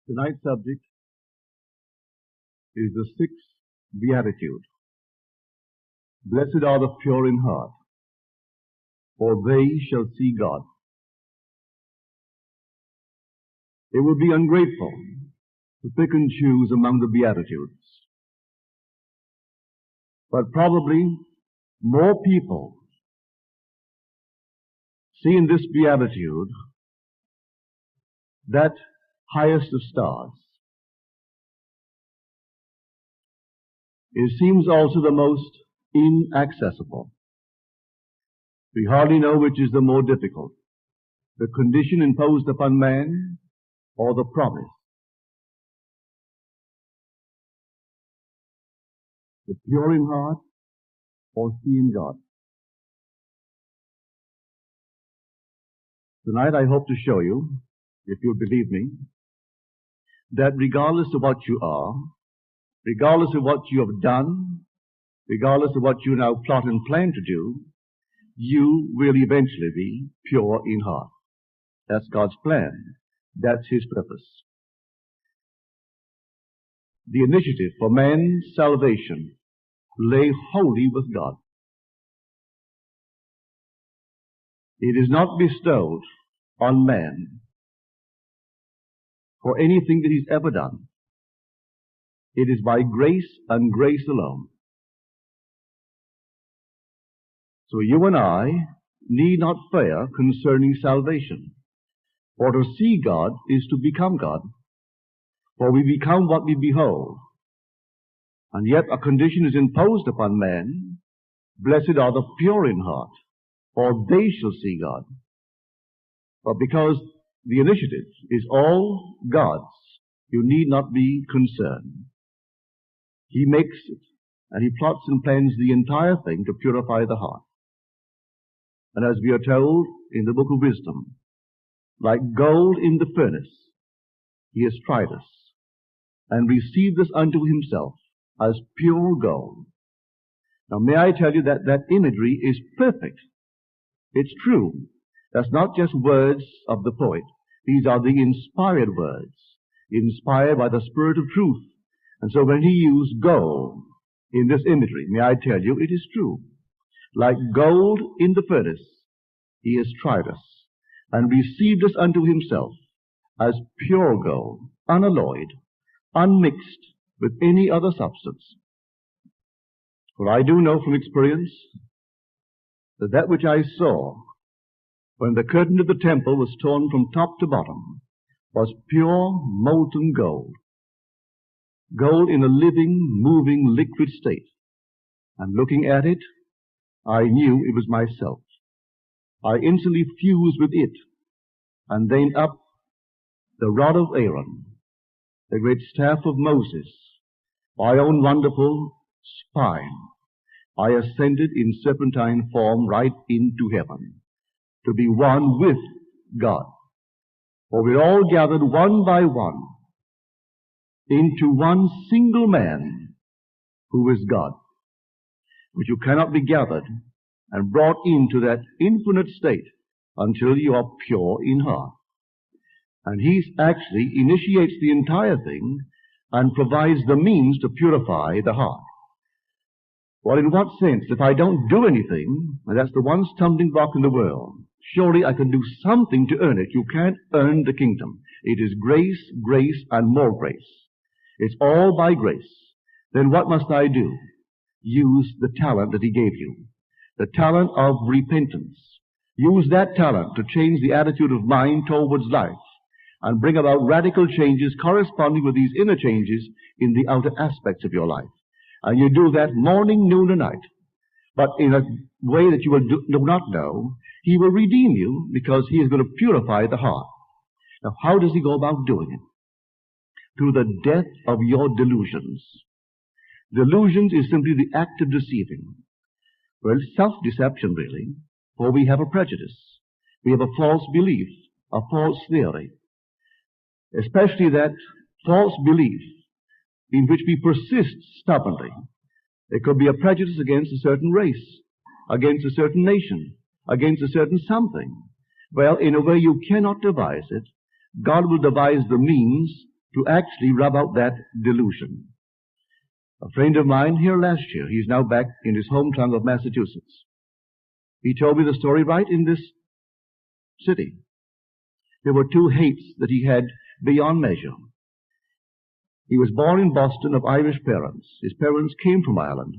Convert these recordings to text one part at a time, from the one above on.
Tonight's subject is the sixth beatitude. Blessed are the pure in heart, for they shall see God. It would be ungrateful to pick and choose among the beatitudes. But probably more people see in this beatitude that highest of stars. It seems also the most inaccessible. We hardly know which is the more difficult, the condition imposed upon man or the promise. The pure in heart or seeing God. Tonight I hope to show you, if you'll believe me, that regardless of what you are, regardless of what you have done, regardless of what you now plot and plan to do, you will eventually be pure in heart. That's God's plan. That's His purpose. The initiative for man's salvation lay wholly with God. It is not bestowed on man for anything that he's ever done. It is by grace and grace alone. So you and I need not fear concerning salvation. For to see God is to become God. For we become what we behold. And yet a condition is imposed upon man. Blessed are the pure in heart, for they shall see God. But because the initiative is all God's, you need not be concerned. He makes it, and He plots and plans the entire thing to purify the heart. And as we are told in the book of wisdom, like gold in the furnace, He has tried us, and received us unto Himself as pure gold. Now may I tell you that that imagery is perfect. It's true. That's not just words of the poet. These are the inspired words, inspired by the Spirit of truth. And so when he used gold in this imagery, may I tell you, it is true. Like gold in the furnace, He has tried us and received us unto Himself as pure gold, unalloyed, unmixed with any other substance. For I do know from experience that that which I saw when the curtain of the temple was torn from top to bottom was pure molten gold. Gold in a living, moving, liquid state. And looking at it, I knew it was myself. I instantly fused with it, and then up the rod of Aaron, the great staff of Moses, my own wonderful spine, I ascended in serpentine form right into heaven, to be one with God. For we're all gathered one by one into one single man who is God. But you cannot be gathered and brought into that infinite state until you are pure in heart. And He actually initiates the entire thing and provides the means to purify the heart. Well, in what sense? If I don't do anything, and that's the one stumbling block in the world, surely I can do something to earn it. You can't earn the kingdom. It is grace, grace, and more grace. It's all by grace. Then what must I do? Use the talent that He gave you. The talent of repentance. Use that talent to change the attitude of mind towards life and bring about radical changes corresponding with these inner changes in the outer aspects of your life. And you do that morning, noon, and night. But in a way that you will do not know, He will redeem you because He is going to purify the heart. Now, how does He go about doing it? Through the death of your delusions. Delusions is simply the act of deceiving. Well, self-deception really, for we have a prejudice. We have a false belief, a false theory. Especially that false belief in which we persist stubbornly. It could be a prejudice against a certain race, against a certain nation, against a certain something. Well, in a way you cannot devise it. God will devise the means to actually rub out that delusion. A friend of mine here last year, he's now back in his hometown of Massachusetts. He told me the story right in this city. There were two hates that he had beyond measure. He was born in Boston of Irish parents. His parents came from Ireland.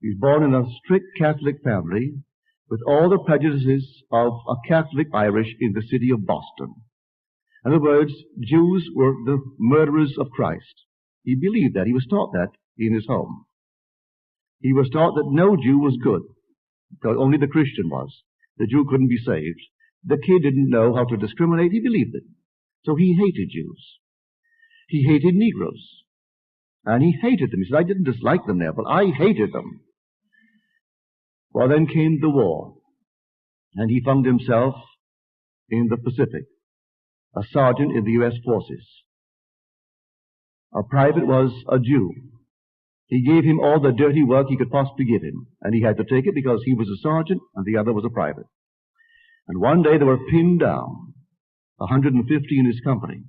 He was born in a strict Catholic family with all the prejudices of a Catholic Irish in the city of Boston. In other words, Jews were the murderers of Christ. He believed that. He was taught that in his home. He was taught that no Jew was good, because only the Christian was. The Jew couldn't be saved. The kid didn't know how to discriminate. He believed it. So he hated Jews. He hated Negroes. And he hated them. He said, I didn't dislike them there, but I hated them. Well, then came the war. And he found himself in the Pacific, a sergeant in the U.S. forces. A private was a Jew. He gave him all the dirty work he could possibly give him, and he had to take it because he was a sergeant and the other was a private. And one day they were pinned down, 150 in his company.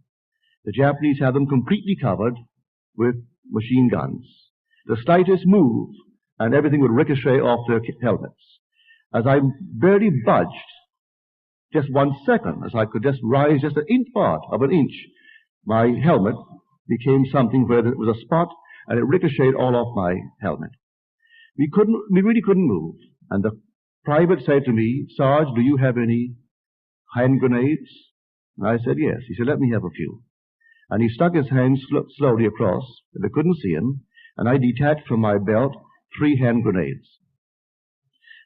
The Japanese had them completely covered with machine guns. The slightest move, and everything would ricochet off their helmets. As I barely budged, just 1 second, as I could just rise just an inch part of an inch, my helmet became something where there was a spot, and it ricocheted all off my helmet. We really couldn't move. And the private said to me, Sarge, do you have any hand grenades? And I said, yes. He said, let me have a few. And he stuck his hands slowly across, and I couldn't see him, and I detached from my belt 3 hand grenades.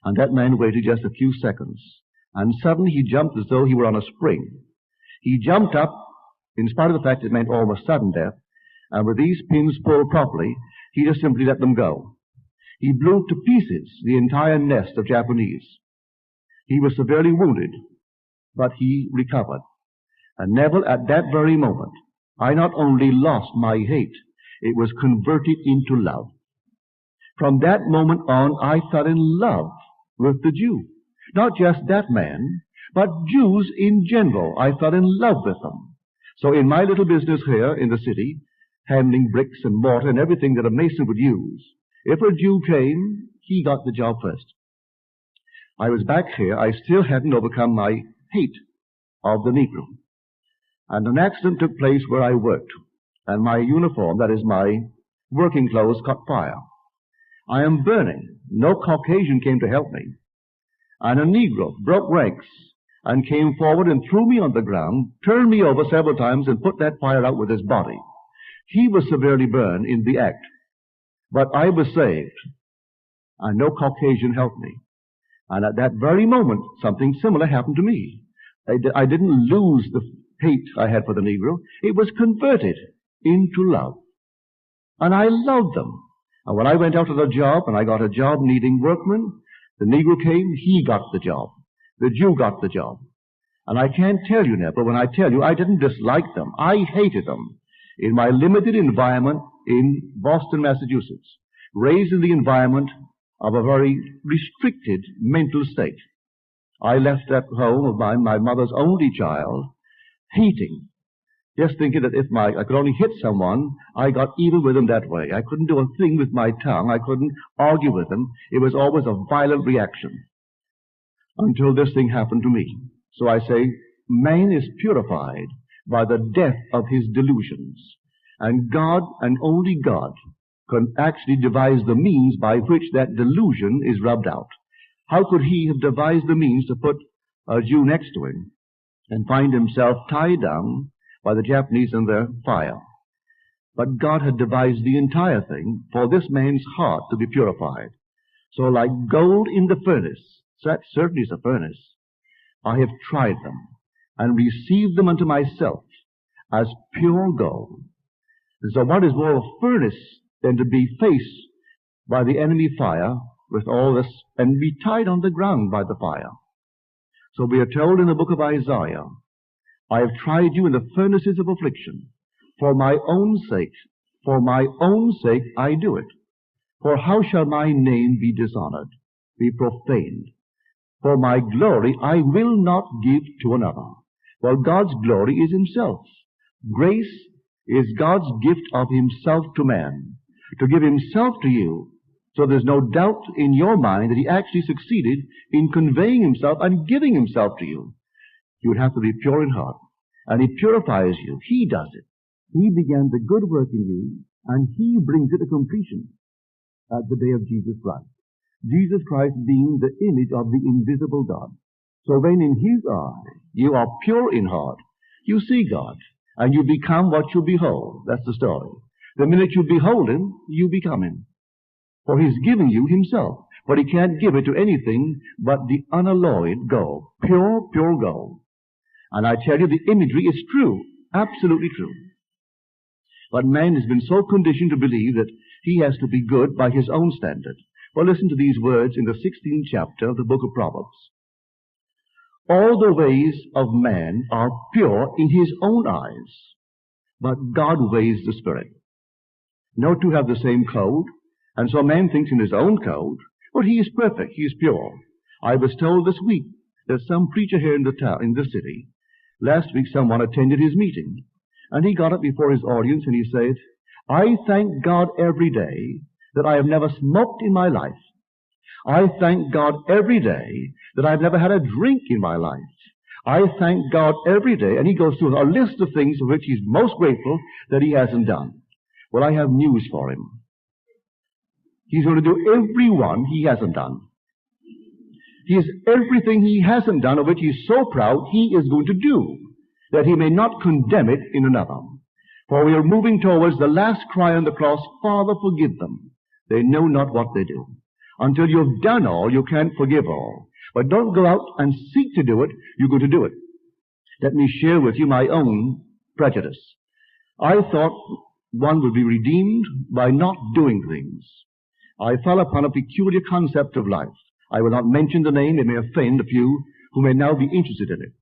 And that man waited just a few seconds, and suddenly he jumped as though he were on a spring. He jumped up, in spite of the fact it meant almost sudden death, and with these pins pulled properly, he just simply let them go. He blew to pieces the entire nest of Japanese. He was severely wounded, but he recovered. And Neville, at that very moment, I not only lost my hate, it was converted into love. From that moment on, I fell in love with the Jew. Not just that man, but Jews in general. I fell in love with them. So in my little business here in the city, handling bricks and mortar and everything that a mason would use, if a Jew came, he got the job first. I was back here. I still hadn't overcome my hate of the Negro. And an accident took place where I worked, and my uniform, that is my working clothes, caught fire. I am burning. No Caucasian came to help me. And a Negro broke ranks and came forward and threw me on the ground, turned me over several times, and put that fire out with his body. He was severely burned in the act, but I was saved, and no Caucasian helped me. And at that very moment, something similar happened to me. I didn't lose the hate I had for the Negro. It was converted into love. And I loved them. And when I went out to the job, and I got a job needing workmen, the Negro came, he got the job. The Jew got the job. And I can't tell you, Neville, when I tell you, I didn't dislike them. I hated them. In my limited environment in Boston, Massachusetts, raised in the environment of a very restricted mental state. I left that home of mine, my mother's only child, hating, just thinking that if I could only hit someone, I got even with them that way. I couldn't do a thing with my tongue. I couldn't argue with them. It was always a violent reaction until this thing happened to me. So I say, man is purified by the death of his delusions. And God, and only God, can actually devise the means by which that delusion is rubbed out. How could he have devised the means to put a Jew next to him and find himself tied down by the Japanese in their fire? But God had devised the entire thing for this man's heart to be purified. So like gold in the furnace, so that certainly is a furnace, I have tried them and received them unto myself as pure gold. And so what is more of a furnace than to be faced by the enemy fire with all this and be tied on the ground by the fire? So we are told in the book of Isaiah, I have tried you in the furnaces of affliction. For my own sake I do it. For how shall my name be dishonored, be profaned? For my glory I will not give to another. Well, God's glory is himself. Grace is God's gift of himself to man, to give himself to you, so there's no doubt in your mind that he actually succeeded in conveying himself and giving himself to you. You would have to be pure in heart, and he purifies you. He does it. He began the good work in you, and he brings it to completion at the day of Jesus Christ. Jesus Christ being the image of the invisible God. So when in his eye you are pure in heart, you see God, and you become what you behold. That's the story. The minute you behold him, you become him. For he's giving you himself. But he can't give it to anything but the unalloyed gold. Pure, pure gold. And I tell you, the imagery is true. Absolutely true. But man has been so conditioned to believe that he has to be good by his own standard. Well, listen to these words in the 16th chapter of the book of Proverbs. All the ways of man are pure in his own eyes, but God weighs the spirit. No two have the same code, and so man thinks in his own code, but he is perfect, he is pure. I was told this week that some preacher here in this city, last week someone attended his meeting, and he got up before his audience and he said, I thank God every day that I have never smoked in my life. I thank God every day that I've never had a drink in my life. I thank God every day, and he goes through a list of things for which he's most grateful that he hasn't done. Well, I have news for him. He's going to do every one he hasn't done. He is everything he hasn't done, of which he's so proud, he is going to do, that he may not condemn it in another. For we are moving towards the last cry on the cross, Father, forgive them. They know not what they do. Until you've done all, you can't forgive all. But don't go out and seek to do it. You're going to do it. Let me share with you my own prejudice. I thought one would be redeemed by not doing things. I fell upon a peculiar concept of life. I will not mention the name. It may offend a few who may now be interested in it.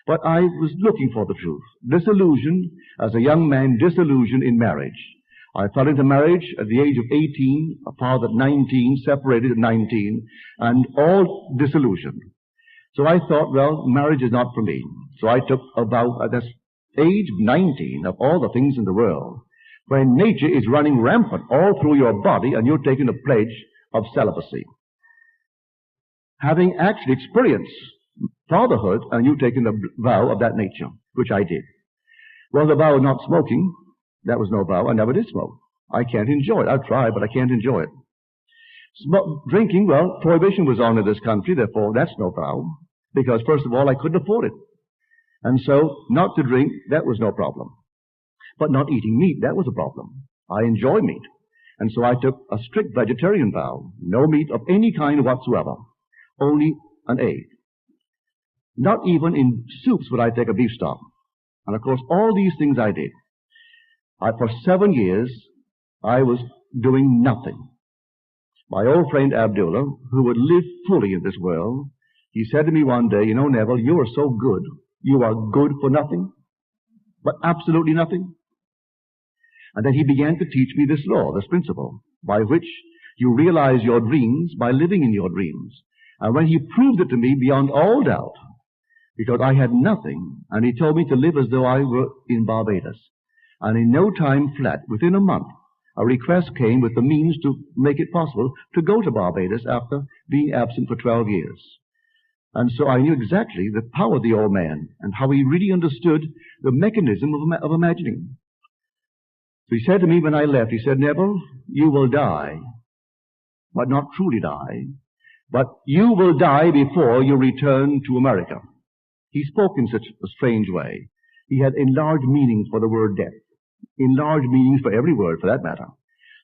But I was looking for the truth. Disillusioned, as a young man, disillusioned in marriage. I fell into marriage at the age of 18, a father at 19, separated at 19, and all disillusioned. So I thought, well, marriage is not for me. So I took a vow at this age 19 of all the things in the world, when nature is running rampant all through your body and you're taking a pledge of celibacy. Having actually experienced fatherhood and you taking a vow of that nature, which I did. Well, the vow of not smoking, that was no vow. I never did smoke. I can't enjoy it. I'll try, but I can't enjoy it. Drinking, well, prohibition was on in this country, therefore that's no vow, because first of all, I couldn't afford it. And so, not to drink, that was no problem. But not eating meat, that was a problem. I enjoy meat. And so I took a strict vegetarian vow. No meat of any kind whatsoever. Only an egg. Not even in soups would I take a beef stock. And of course, all these things I did. For 7 years, I was doing nothing. My old friend Abdullah, who would live fully in this world, he said to me one day, you know, Neville, you are so good. You are good for nothing, but absolutely nothing. And then he began to teach me this law, this principle, by which you realize your dreams by living in your dreams. And when he proved it to me beyond all doubt, because I had nothing, and he told me to live as though I were in Barbados. And in no time flat, within a month, a request came with the means to make it possible to go to Barbados after being absent for 12 years. And so I knew exactly the power of the old man and how he really understood the mechanism of imagining. So he said to me when I left, he said, Neville, you will die, but not truly die, but you will die before you return to America. He spoke in such a strange way. He had enlarged meanings for the word death. Enlarged meanings for every word, for that matter.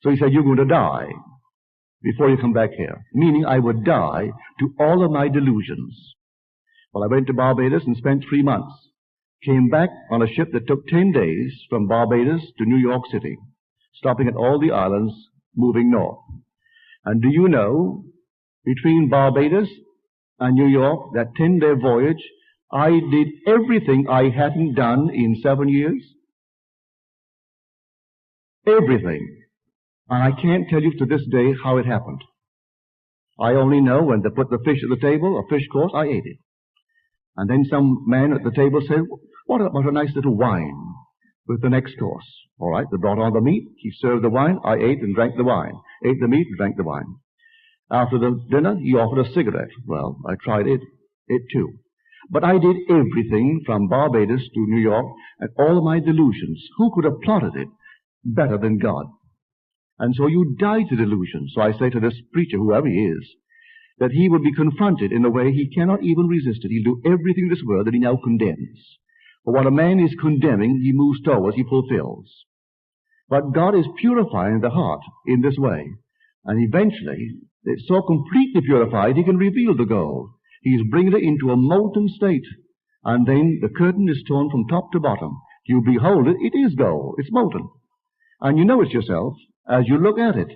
So he said, you're going to die before you come back here. Meaning I would die to all of my delusions. Well, I went to Barbados and spent 3 months. Came back on a ship that took 10 days from Barbados to New York City, stopping at all the islands, moving north. And do you know, between Barbados and New York, that 10-day voyage, I did everything I hadn't done in 7 years. Everything. And I can't tell you to this day how it happened. I only know when they put the fish at the table, a fish course, I ate it. And then some man at the table said, what about a nice little wine? with the next course. All right, they brought on the meat. He served the wine. I ate and drank the wine. Ate the meat and drank the wine. After the dinner, he offered a cigarette. Well, I tried it too. But I did everything from Barbados to New York and all of my delusions. Who could have plotted it better than God? And so you die to delusion. So I say to this preacher, whoever he is, that he will be confronted in a way he cannot even resist it. He'll do everything in this world that he now condemns. For what a man is condemning, he moves towards, he fulfills. But God is purifying the heart in this way. And eventually, it's so completely purified, he can reveal the gold. He's bringing it into a molten state. And then the curtain is torn from top to bottom. You behold it, it is gold. It's molten. And you know it yourself as you look at it.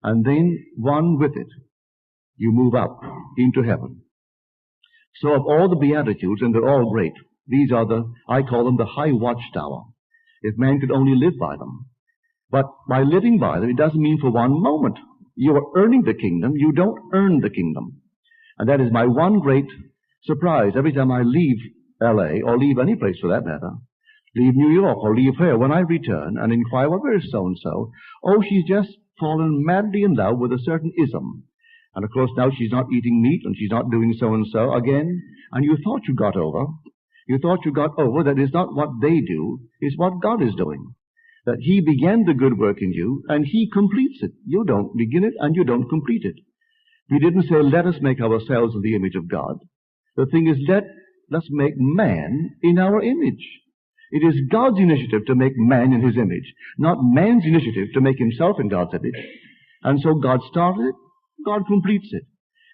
And then one with it, you move up into heaven. So of all the beatitudes, and they're all great, these are I call them the high watchtower. If man could only live by them. But by living by them, it doesn't mean for one moment. You are earning the kingdom. You don't earn the kingdom. And that is my one great surprise. Every time I leave L.A., or leave any place for that matter, leave New York or leave here, when I return and inquire, well, where is so-and-so? Oh, she's just fallen madly in love with a certain ism. And of course now she's not eating meat and she's not doing so-and-so again. And you thought you got over. You thought you got over that it's not what they do, it's what God is doing. That He began the good work in you and He completes it. You don't begin it and you don't complete it. We didn't say, let us make ourselves in the image of God. The thing is, let's make man in our image. It is God's initiative to make man in His image, not man's initiative to make himself in God's image. And so God started it, God completes it.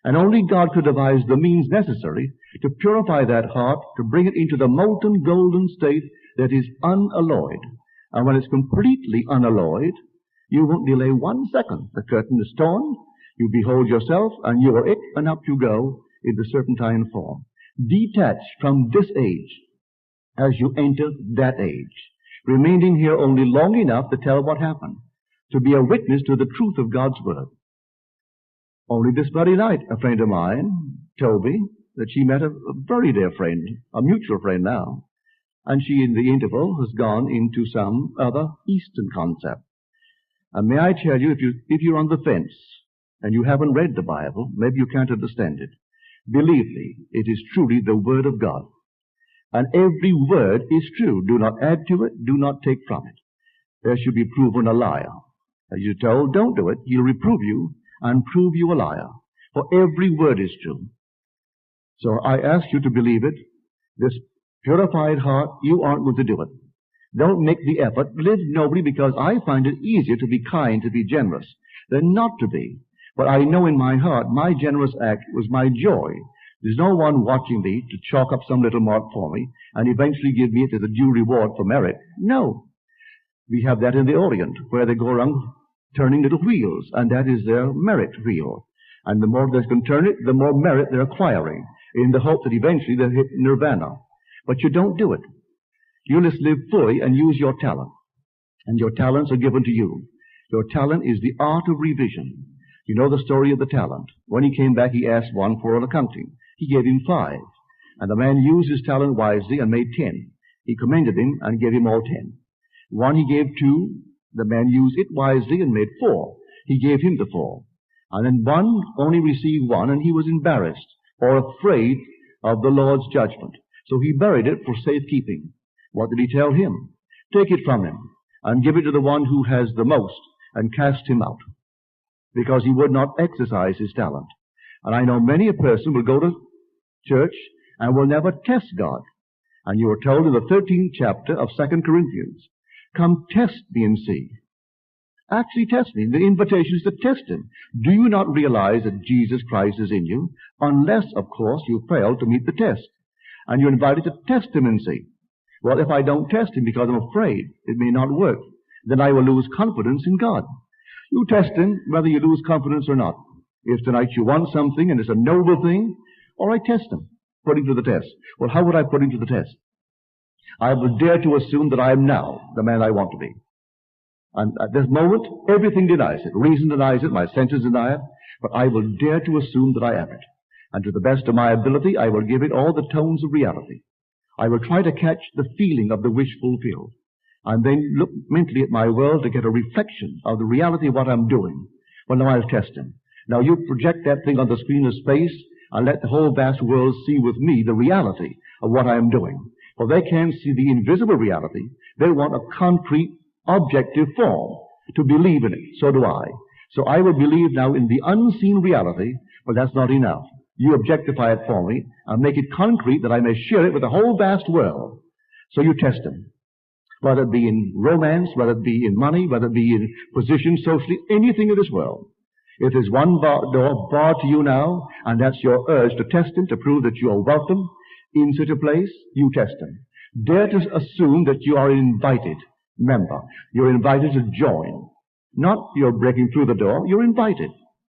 And only God could devise the means necessary to purify that heart, to bring it into the molten golden state that is unalloyed. And when it's completely unalloyed, you won't delay 1 second. The curtain is torn, you behold yourself, and you are it, and up you go in the serpentine form. Detached from this age as you enter that age, remaining here only long enough to tell what happened, to be a witness to the truth of God's word. Only this very night, a friend of mine told me that she met a very dear friend, a mutual friend now, and she in the interval has gone into some other Eastern concept. And may I tell you, if you're on the fence and you haven't read the Bible, maybe you can't understand it. Believe me, it is truly the Word of God. And every word is true. Do not add to it, do not take from it. There should be proven a liar. As you're told, don't do it. He'll reprove you and prove you a liar. For every word is true. So I ask you to believe it. This purified heart, you aren't going to do it. Don't make the effort. Live nobly, because I find it easier to be kind, to be generous, than not to be. But I know in my heart, my generous act was my joy. There's no one watching me to chalk up some little mark for me and eventually give me it as a due reward for merit. No. We have that in the Orient, where they go around turning little wheels, and that is their merit wheel. And the more they can turn it, the more merit they're acquiring, in the hope that eventually they'll hit nirvana. But you don't do it. You must live fully and use your talent. And your talents are given to you. Your talent is the art of revision. You know the story of the talent. When he came back, he asked one for an accounting. He gave him 5. And the man used his talent wisely and made 10. He commended him and gave him all 10. One he gave 2. The man used it wisely and made 4. He gave him the 4. And then one only received 1, and he was embarrassed or afraid of the Lord's judgment. So he buried it for safekeeping. What did he tell him? Take it from him and give it to the one who has the most, and cast him out, because he would not exercise his talent. And I know many a person will go to church and will never test God. And you are told in the 13th chapter of 2 Corinthians, come test me and see. Actually test me. The invitation is to test him. Do you not realize that Jesus Christ is in you? Unless, of course, you fail to meet the test. And you're invited to test him and see. Well, if I don't test him because I'm afraid it may not work, then I will lose confidence in God. You test him whether you lose confidence or not. If tonight you want something and it's a noble thing, all right, test him. Put him to the test. Well, how would I put him to the test? I will dare to assume that I am now the man I want to be. And at this moment, everything denies it. Reason denies it, my senses deny it, but I will dare to assume that I am it. And to the best of my ability, I will give it all the tones of reality. I will try to catch the feeling of the wish fulfilled. and then look mentally at my world to get a reflection of the reality of what I'm doing. Well, now I'll test him. Now you project that thing on the screen of space and let the whole vast world see with me the reality of what I am doing. Well, they can't see the invisible reality. They want a concrete, objective form to believe in it. So do I. So I will believe now in the unseen reality, but that's not enough. You objectify it for me and make it concrete that I may share it with the whole vast world. So you test them. Whether it be in romance, whether it be in money, whether it be in position, socially, anything in this world. If there's one door barred to you now, and that's your urge to test him, to prove that you are welcome in such a place, you test him. Dare to assume that you are an invited member. You're invited to join. Not you're breaking through the door, you're invited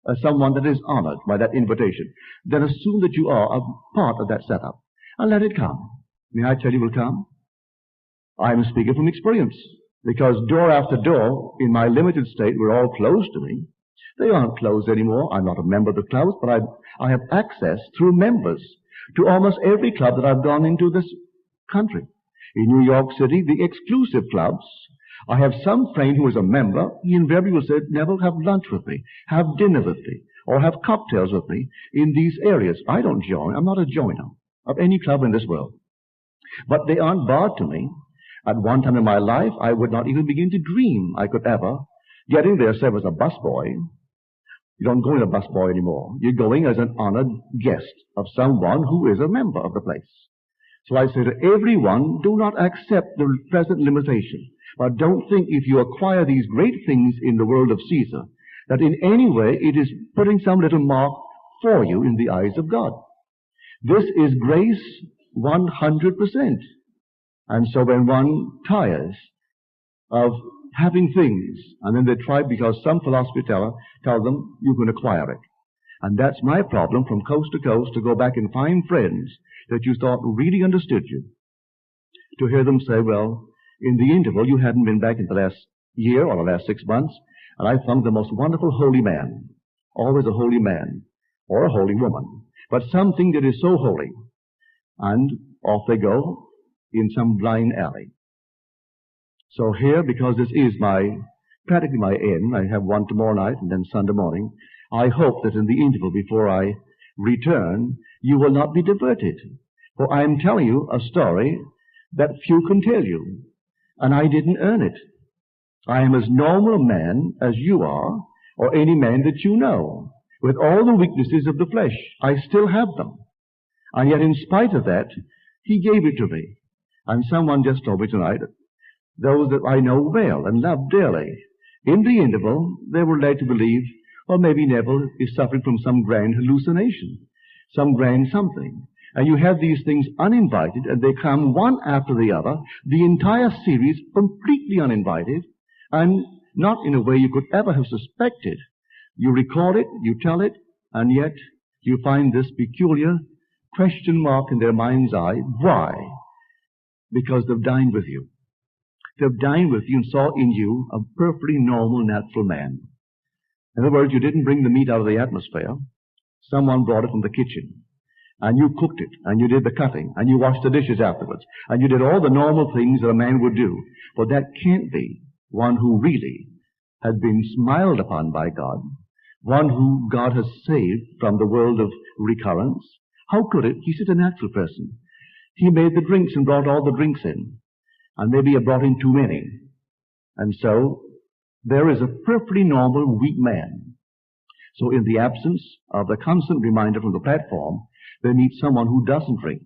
as someone that is honored by that invitation. Then assume that you are a part of that setup, and let it come. May I tell you it will come? I'm speaking from experience, because door after door in my limited state were all closed to me. They aren't closed anymore. I'm not a member of the clubs, but I have access through members to almost every club that I've gone into this country. In New York City, the exclusive clubs, I have some friend who is a member. He invariably will say, Neville, have lunch with me, have dinner with me, or have cocktails with me in these areas. I don't join. I'm not a joiner of any club in this world. But they aren't barred to me. At one time in my life, I would not even begin to dream I could ever get in there, say, as a busboy. You don't go in a busboy anymore. You're going as an honored guest of someone who is a member of the place. So I say to everyone, do not accept the present limitation. But don't think if you acquire these great things in the world of Caesar, that in any way it is putting some little mark for you in the eyes of God. This is grace 100%. And so when one tires of having things, and then they try because some philosophy tell them you can acquire it. And that's my problem from coast to coast, to go back and find friends that you thought really understood you. To hear them say, well, in the interval you hadn't been back in the last year or the last 6 months, and I found the most wonderful holy man. Always a holy man or a holy woman. But something that is so holy. And off they go in some blind alley. So here, because this is practically my end, I have one tomorrow night and then Sunday morning, I hope that in the interval before I return, you will not be diverted. For I am telling you a story that few can tell you, and I didn't earn it. I am as normal a man as you are, or any man that you know. With all the weaknesses of the flesh, I still have them. And yet in spite of that, He gave it to me. And someone just told me tonight, those that I know well and love dearly, in the interval, they were led to believe, well, maybe Neville is suffering from some grand hallucination, some grand something. And you have these things uninvited, and they come one after the other, the entire series completely uninvited, and not in a way you could ever have suspected. You record it, you tell it, and yet you find this peculiar question mark in their mind's eye. Why? Because they've dined with you. They've dined with you and saw in you a perfectly normal, natural man. In other words, you didn't bring the meat out of the atmosphere. Someone brought it from the kitchen. And you cooked it, and you did the cutting, and you washed the dishes afterwards, and you did all the normal things that a man would do. But that can't be one who really has been smiled upon by God, one who God has saved from the world of recurrence. How could it? He's just a natural person. He made the drinks and brought all the drinks in, and maybe he brought in too many. And so there is a perfectly normal, weak man. So in the absence of the constant reminder from the platform, they meet someone who doesn't drink,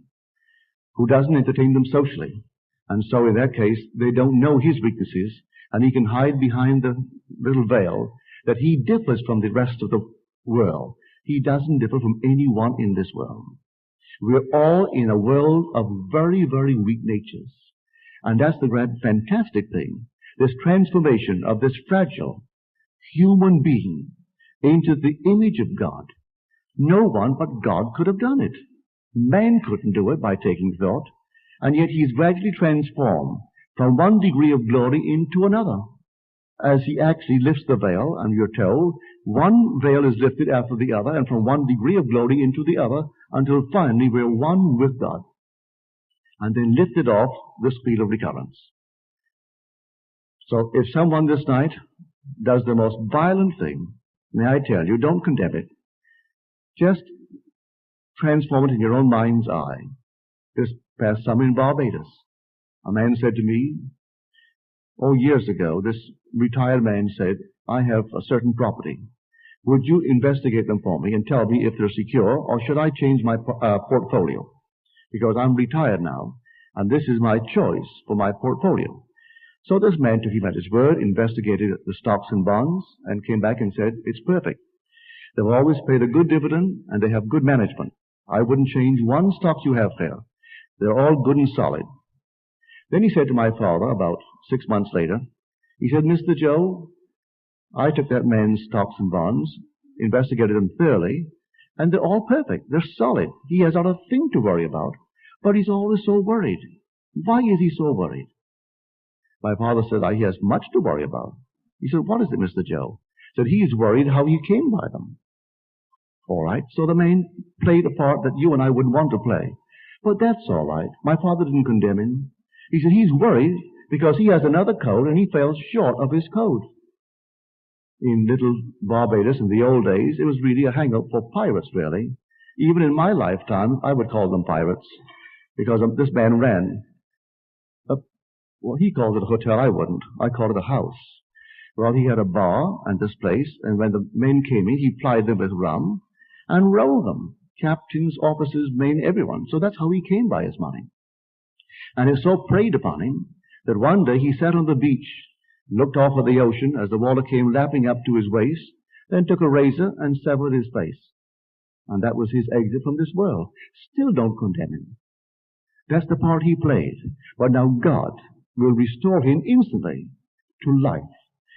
who doesn't entertain them socially. And so in that case, they don't know his weaknesses, and he can hide behind the little veil that he differs from the rest of the world. He doesn't differ from anyone in this world. We're all in a world of very, very weak natures. And that's the grand fantastic thing, this transformation of this fragile human being into the image of God. No one but God could have done it. Man couldn't do it by taking thought, and yet he's gradually transformed from one degree of glory into another. As he actually lifts the veil, and you're told, one veil is lifted after the other, and from one degree of glory into the other, until finally we're one with God. And then lifted off the speed of recurrence. So if someone this night does the most violent thing, may I tell you, don't condemn it. Just transform it in your own mind's eye. This past summer in Barbados, a man said to me, years ago, this retired man said, I have a certain property. Would you investigate them for me and tell me if they're secure, or should I change my portfolio? Because I'm retired now, and this is my choice for my portfolio. So this man took him at his word, investigated the stocks and bonds, and came back and said, it's perfect. They've always paid a good dividend, and they have good management. I wouldn't change one stock you have there. They're all good and solid. Then he said to my father, about 6 months later, he said, Mr. Joe, I took that man's stocks and bonds, investigated them thoroughly, and they're all perfect. They're solid. He has not a thing to worry about, but he's always so worried. Why is he so worried? My father said, he has much to worry about. He said, what is it, Mr. Joe? He said, he's worried how he came by them. All right, so the man played a part that you and I wouldn't want to play. But that's all right. My father didn't condemn him. He said he's worried because he has another code and he falls short of his code. In little Barbados in the old days, it was really a hang-up for pirates, really. Even in my lifetime, I would call them pirates because this man ran. He called it a hotel. I wouldn't. I called it a house. Well, he had a bar and this place, and when the men came in, he plied them with rum and rolled them. Captains, officers, men, everyone. So that's how he came by his money. And it so preyed upon him that one day he sat on the beach, looked off at the ocean as the water came lapping up to his waist, then took a razor and severed his face. And that was his exit from this world. Still don't condemn him. That's the part he played. But now God will restore him instantly to life,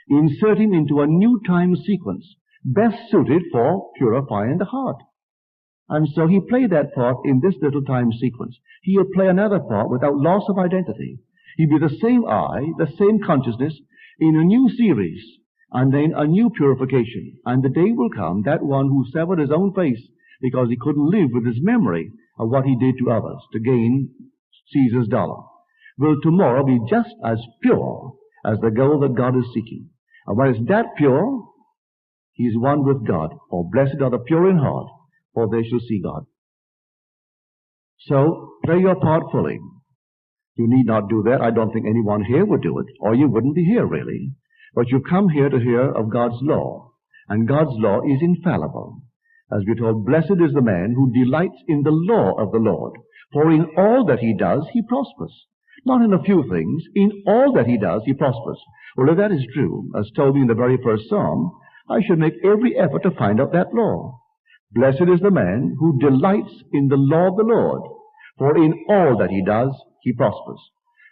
insert him into a new time sequence, best suited for purifying the heart. And so he played that part in this little time sequence. He'll play another part without loss of identity. He'll be the same I, the same consciousness, in a new series, and then a new purification. And the day will come, that one who severed his own face because he couldn't live with his memory of what he did to others to gain Caesar's dollar, will tomorrow be just as pure as the gold that God is seeking. And when it's that pure, he is one with God. For blessed are the pure in heart, for they shall see God. So, play your part fully. You need not do that. I don't think anyone here would do it, or you wouldn't be here, really. But you've come here to hear of God's law, and God's law is infallible. As we're told, blessed is the man who delights in the law of the Lord, for in all that he does, he prospers. Not in a few things, in all that he does, he prospers. Well, if that is true, as told me in the very first psalm, I should make every effort to find out that law. Blessed is the man who delights in the law of the Lord, for in all that he does, he prospers.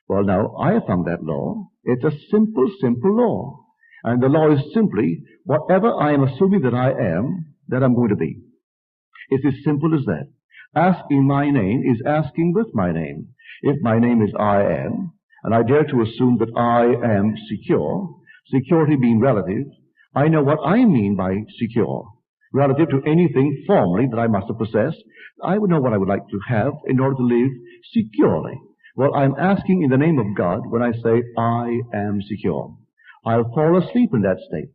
Well, now, I have found that law. It's a simple, simple law. And the law is simply, whatever I am assuming that I am, that I'm going to be. It's as simple as that. Ask in my name is asking with my name. If my name is I am, and I dare to assume that I am secure, security being relative, I know what I mean by secure. Relative to anything formally that I must have possessed, I would know what I would like to have in order to live securely. Well, I'm asking in the name of God when I say I am secure. I'll fall asleep in that state.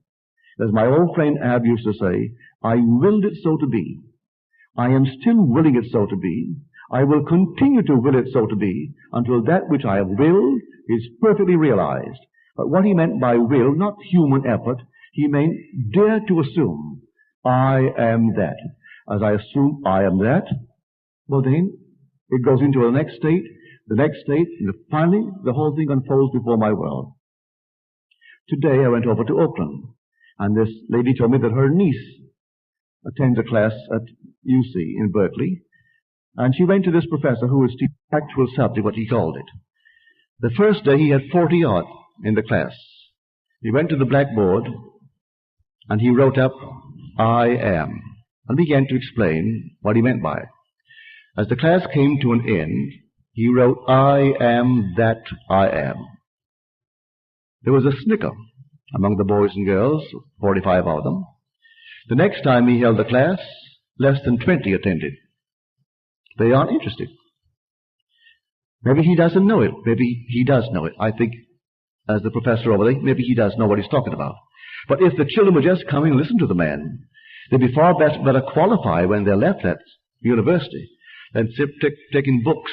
As my old friend Ab used to say, I willed it so to be. I am still willing it so to be. I will continue to will it so to be until that which I have willed is perfectly realized. But what he meant by will, not human effort, he meant dare to assume I am that. As I assume I am that, well then, it goes into the next state, and finally the whole thing unfolds before my world. Today I went over to Oakland, and this lady told me that her niece attends a class at UC in Berkeley, and she went to this professor who was teaching actual subject, what he called it. The first day he had 40-odd in the class. He went to the blackboard, and he wrote up, I am, and began to explain what he meant by it. As the class came to an end, he wrote, I am that I am. There was a snicker among the boys and girls, 45 of them. The next time he held the class, less than 20 attended. They aren't interested. Maybe he doesn't know it. Maybe he does know it. I think as the professor over there, maybe he does know what he's talking about. But if the children would just come and listen to the men, they'd be far better qualified when they're left that university than taking books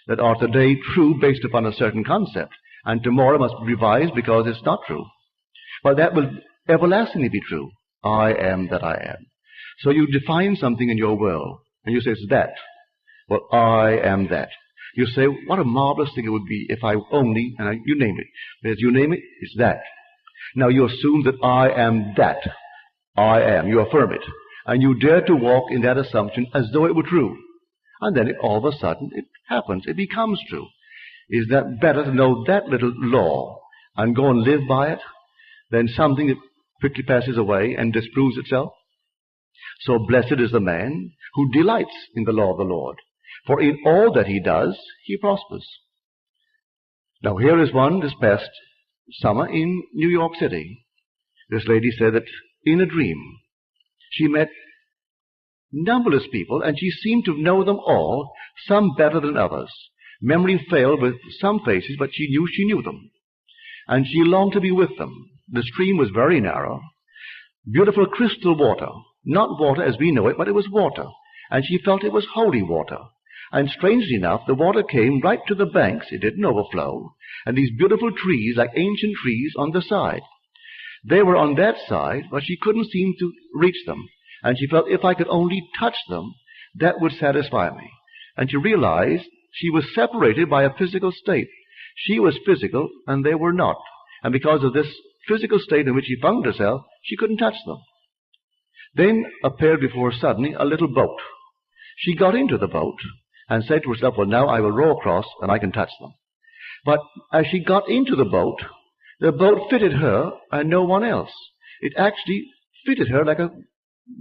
that are today true based upon a certain concept, and tomorrow must be revised because it's not true. But that will everlastingly be true. I am that I am. So you define something in your world, and you say it's that. Well, I am that. You say, what a marvelous thing it would be if I only, and you name it. As you name it, it's that. Now you assume that I am that. I am. You affirm it. And you dare to walk in that assumption as though it were true. And then all of a sudden it happens. It becomes true. Is that better to know that little law and go and live by it than something that quickly passes away and disproves itself? So blessed is the man who delights in the law of the Lord, for in all that he does, he prospers. Now here is one this past summer in New York City. This lady said that in a dream she met numberless people, and she seemed to know them all, some better than others. Memory failed with some faces, but she knew them. And she longed to be with them. The stream was very narrow. Beautiful crystal water. Not water as we know it, but it was water. And she felt it was holy water. And strangely enough, the water came right to the banks. It didn't overflow. And these beautiful trees, like ancient trees, on the side. They were on that side, but she couldn't seem to reach them. And she felt if I could only touch them, that would satisfy me. And she realized she was separated by a physical state. She was physical, and they were not. And because of this physical state in which she found herself, she couldn't touch them. Then appeared before her suddenly a little boat. She got into the boat and said to herself, well, now I will row across and I can touch them. But as she got into the boat fitted her and no one else. It actually fitted her like a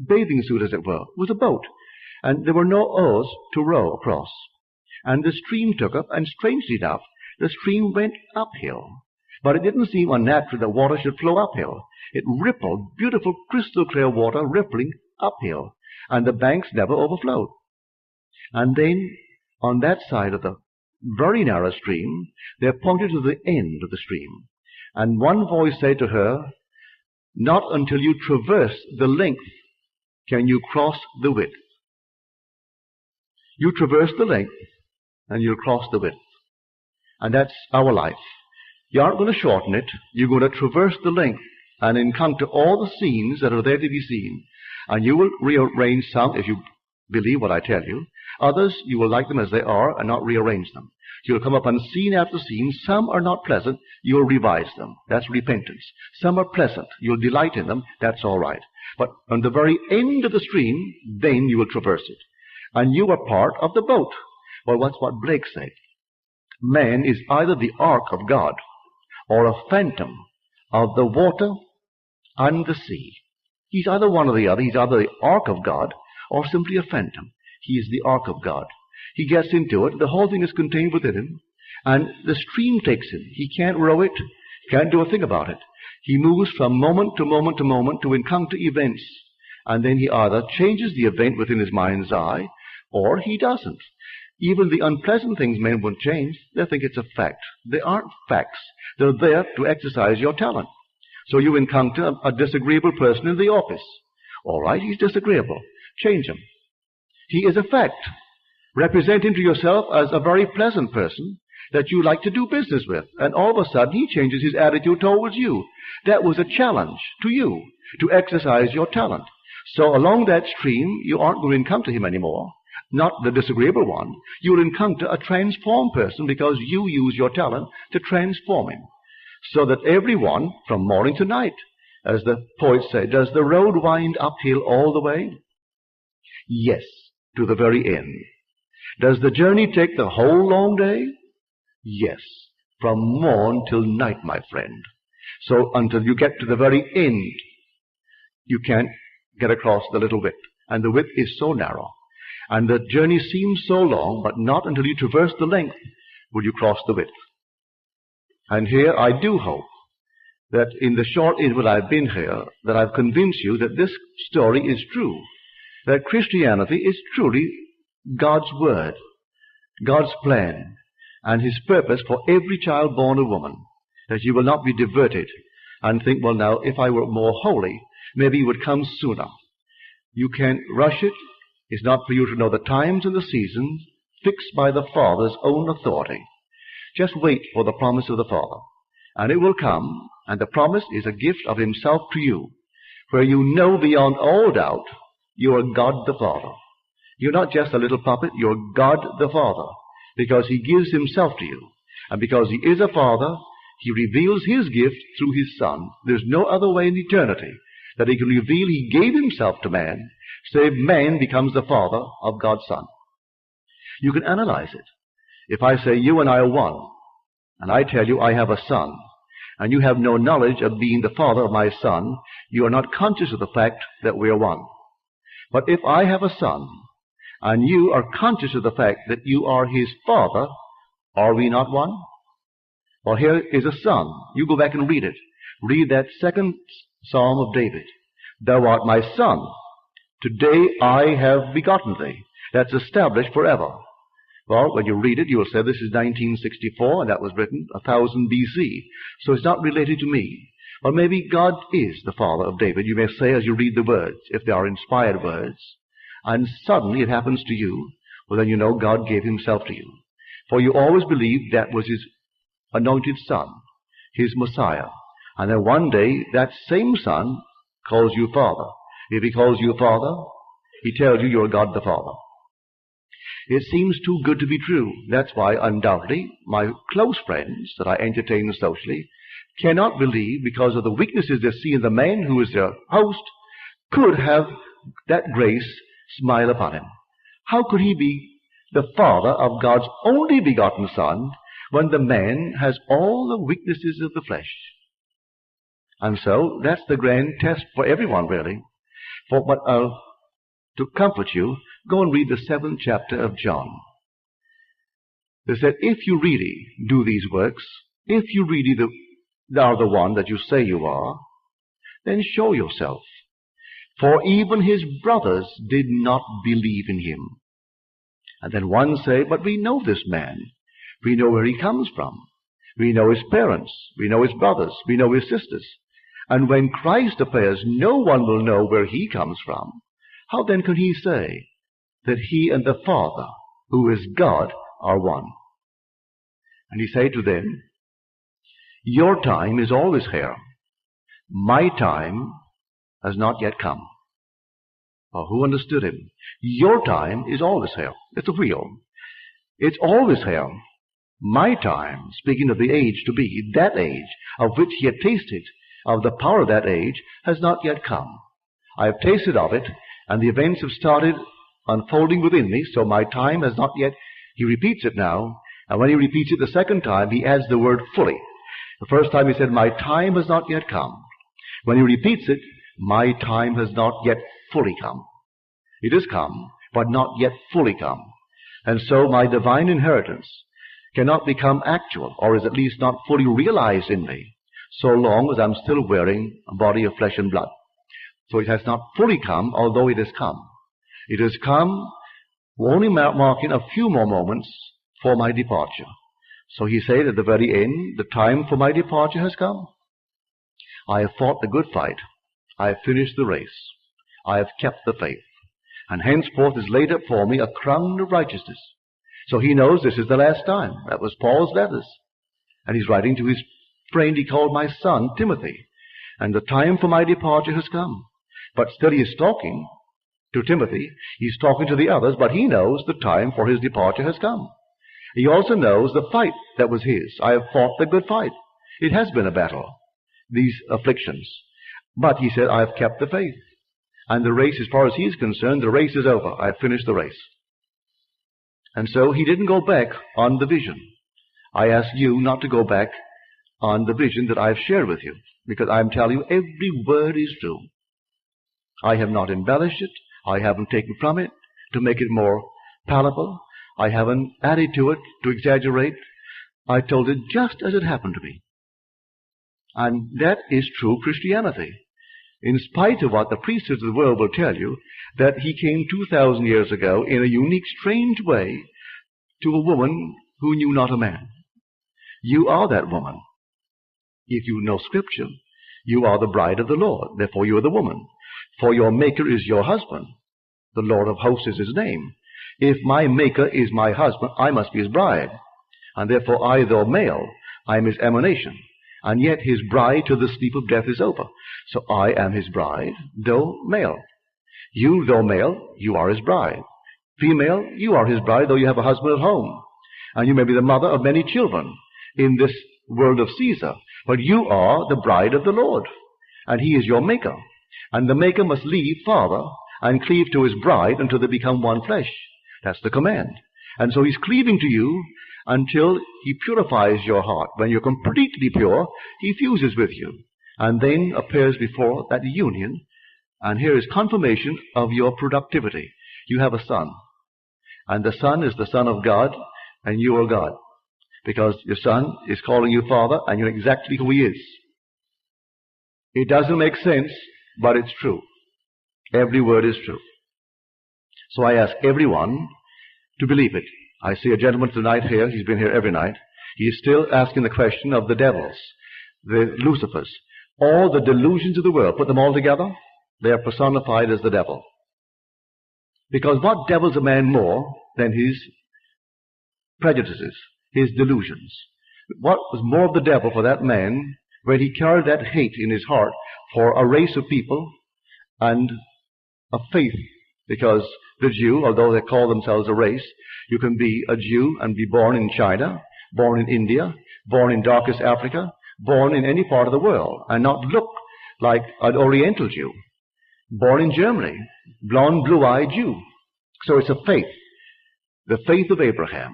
bathing suit, as it were. It was a boat. And there were no oars to row across. And the stream took up, and strangely enough, the stream went uphill. But it didn't seem unnatural that water should flow uphill. It rippled, beautiful crystal clear water rippling uphill, and the banks never overflowed. And then, on that side of the very narrow stream, they pointed to the end of the stream. And one voice said to her, not until you traverse the length can you cross the width. You traverse the length, and you'll cross the width. And that's our life. You aren't going to shorten it. You're going to traverse the length and encounter all the scenes that are there to be seen. And you will rearrange some, if you believe what I tell you. Others, you will like them as they are and not rearrange them. You'll come upon scene after scene. Some are not pleasant. You'll revise them. That's repentance. Some are pleasant. You'll delight in them. That's all right. But on the very end of the stream, then you will traverse it. And you are part of the boat. Well, that's what Blake said. Man is either the ark of God or a phantom of the water and the sea. He's either one or the other. He's either the ark of God or simply a phantom. He is the ark of God. He gets into it. The whole thing is contained within him. And the stream takes him. He can't row it. Can't do a thing about it. He moves from moment to moment to moment to encounter events. And then he either changes the event within his mind's eye, or he doesn't. Even the unpleasant things men won't change. They think it's a fact. They aren't facts. They're there to exercise your talent. So you encounter a disagreeable person in the office. All right, he's disagreeable. Change him. He is a fact. Represent him to yourself as a very pleasant person that you like to do business with. And all of a sudden he changes his attitude towards you. That was a challenge to you to exercise your talent. So along that stream, you aren't going to encounter him anymore. Not the disagreeable one. You'll encounter a transformed person because you use your talent to transform him. So that everyone, from morning to night, as the poet said, does the road wind uphill all the way? Yes, to the very end. Does the journey take the whole long day? Yes, from morn till night, my friend. So until you get to the very end, you can't get across the little width. And the width is so narrow. And the journey seems so long, but not until you traverse the length will you cross the width. And here I do hope that in the short interval I've been here, that I've convinced you that this story is true. That Christianity is truly God's word, God's plan, and his purpose for every child born of woman. that you will not be diverted and think, well, now, if I were more holy, maybe it would come sooner. You can't rush it. It's not for you to know the times and the seasons fixed by the Father's own authority. Just wait for the promise of the Father, and it will come, and the promise is a gift of Himself to you, where you know beyond all doubt you are God the Father. You're not just a little puppet, you're God the Father, because He gives Himself to you. And because He is a Father, He reveals His gift through His Son. There's no other way in eternity that He can reveal He gave Himself to man, save man becomes the Father of God's Son. You can analyze it. If I say you and I are one, and I tell you I have a son, and you have no knowledge of being the father of my son, you are not conscious of the fact that we are one. But if I have a son, and you are conscious of the fact that you are his father, are we not one? Well, here is a son. You go back and read it. Read that second Psalm of David. Thou art my son. Today I have begotten thee. That's established forever. Well, when you read it, you will say this is 1964, and that was written 1000 BC. So it's not related to me. Or maybe God is the father of David, you may say as you read the words, if they are inspired words. And suddenly it happens to you, well then you know God gave Himself to you. For you always believed that was His anointed Son, His Messiah. And then one day that same Son calls you Father. If He calls you Father, He tells you you're God the Father. It seems too good to be true. That's why, undoubtedly, my close friends that I entertain socially cannot believe, because of the weaknesses they see in the man who is their host, could have that grace smile upon him. How could he be the father of God's only begotten Son when the man has all the weaknesses of the flesh? And so that's the grand test for everyone, really. But to comfort you, go and read the 7th chapter of John. They said, if you really do these works, if you really are the one that you say you are, then show yourself. For even his brothers did not believe in him. And then one say, but we know this man. We know where he comes from. We know his parents. We know his brothers. We know his sisters. And when Christ appears, no one will know where he comes from. How then can he say that he and the Father, who is God, are one? And he said to them, your time is always here. My time has not yet come. Well, who understood him? Your time is always here. It's a wheel. It's always here. My time, speaking of the age to be, that age of which he had tasted, of the power of that age, has not yet come. I have tasted of it, and the events have started unfolding within me, so my time has not yet. He repeats it now, and when he repeats it the second time, he adds the word fully. The first time he said, my time has not yet come. When he repeats it, my time has not yet fully come. It has come, but not yet fully come. And so my divine inheritance cannot become actual, or is at least not fully realized in me, so long as I'm still wearing a body of flesh and blood. So it has not fully come, although it has come. It has come, only marking a few more moments for my departure. So he said at the very end, the time for my departure has come. I have fought the good fight. I have finished the race. I have kept the faith. And henceforth is laid up for me a crown of righteousness. So he knows this is the last time. That was Paul's letters. And he's writing to his friend he called my son, Timothy. And the time for my departure has come. But still he is talking to Timothy. He's talking to the others, but he knows the time for his departure has come. He also knows the fight that was his. I have fought the good fight. It has been a battle, these afflictions. But he said, I have kept the faith. And the race, as far as he's concerned, the race is over. I have finished the race. And so he didn't go back on the vision. I ask you not to go back on the vision that I've shared with you, because I'm telling you every word is true. I have not embellished it. I haven't taken from it to make it more palatable. I haven't added to it to exaggerate. I told it just as it happened to me. And that is true Christianity. In spite of what the priesthoods of the world will tell you, that he came 2,000 years ago in a unique, strange way to a woman who knew not a man. You are that woman. If you know Scripture, you are the bride of the Lord. Therefore you are the woman. For your Maker is your husband. The Lord of hosts is his name. If my Maker is my husband, I must be his bride. And therefore I, though male, I am his emanation. And yet his bride to the sleep of death is over. So I am his bride, though male. You, though male, you are his bride. Female, you are his bride, though you have a husband at home. And you may be the mother of many children in this world of Caesar. But you are the bride of the Lord. And he is your Maker. And the Maker must leave father and cleave to his bride until they become one flesh. That's the command. And so he's cleaving to you until he purifies your heart. When you're completely pure, he fuses with you and then appears before that union. And here is confirmation of your productivity. You have a son. And the son is the Son of God, and you are God. Because your son is calling you Father, and you're exactly who he is. It doesn't make sense, but it's true. Every word is true. So I ask everyone to believe it. I see a gentleman tonight here. He's been here every night. He is still asking the question of the devils, the Lucifers, all the delusions of the world. Put them all together, they are personified as the devil. Because what devils a man more than his prejudices, his delusions? What was more of the devil for that man when he carried that hate in his heart for a race of people and a faith? Because the Jew, although they call themselves a race, you can be a Jew and be born in China, born in India, born in darkest Africa, born in any part of the world, and not look like an Oriental Jew. Born in Germany, blonde, blue-eyed Jew. So it's a faith, the faith of Abraham,